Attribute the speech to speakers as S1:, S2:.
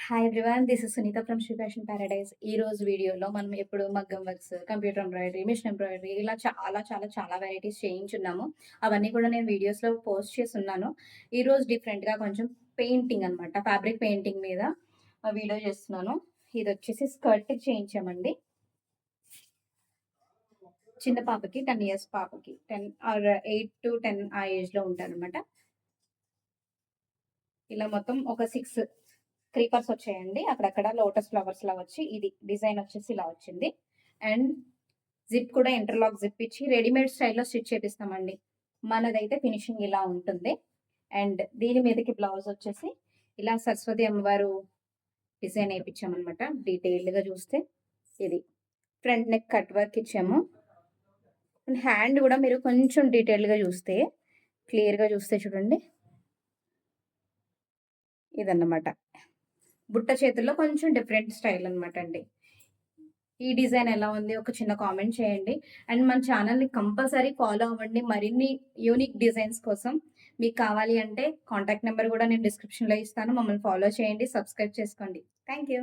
S1: Hi everyone. This is Sunita from Shri Fashion Paradise. ఈ రోజు వీడియోలో మనం ఎప్పుడు మగ్గం works, computer embroidery, machine embroidery ఇలా చాలా వెరైటీస్ చేయించున్నాము. అవన్నీ కూడా నేను వీడియోస్‌లో పోస్ట్ చేసున్నాను. ఈరోజు డిఫరెంట్‌గా కొంచెం పెయింటింగ్ అనమాట. ఫ్యాబ్రిక్ పెయింటింగ్ మీద వీడియో చేస్తున్నాను. ఇదొచ్చేసి స్కర్ట్‌కి చేయించామండి. చిన్న పాపకి 10 ఇయర్స్ పాపకి 10 ఆర్ 8-10 ఆ ఏజ్‌లో ఉంటారనమాట. ఇలా మొత్తం ఒక 6 క్రీపర్స్ వచ్చాయండి. అక్కడక్కడ లోటస్ ఫ్లవర్స్ లా వచ్చి ఇది డిజైన్ వచ్చేసి ఇలా వచ్చింది. అండ్ జిప్ కూడా ఇంటర్లాక్ జిప్ ఇచ్చి రెడీమేడ్ స్టైల్‌లో స్టిచ్ చేపిస్తామండి. మనదైతే ఫినిషింగ్ ఇలా ఉంటుంది. అండ్ దీని మీదకి బ్లౌజ్ వచ్చేసి ఇలా సరస్వతి అమ్మవారు డిజైన్ ఏపిచ్చామనమాట. డీటెయిల్డ్‌గా చూస్తే ఇది. ఫ్రంట్ నెక్ కట్ వర్క్ ఇచ్చాము. అండ్ హ్యాండ్ కూడా మీరు కొంచెం డీటెయిల్డ్‌గా చూస్తే, క్లియర్‌గా చూస్తే చూడండి. ఇదన్నమాట. బుట్ట చేతుల్లో కొంచెం డిఫరెంట్ స్టైల్ అనమాట అండి. ఈ డిజైన్ ఎలా ఉంది? ఒక చిన్న కామెంట్ చేయండి. అండ్ మన ఛానల్‌ని కంపల్సరీ ఫాలో అవ్వండి. మరిన్ని యూనిక్ డిజైన్స్ కోసం. మీకు కావాలి అంటే కాంటాక్ట్ నంబర్ కూడా నేను డిస్క్రిప్షన్‌లో ఇస్తాను. మమ్మల్ని ఫాలో చేయండి. సబ్స్క్రైబ్ చేసుకోండి. Thank you.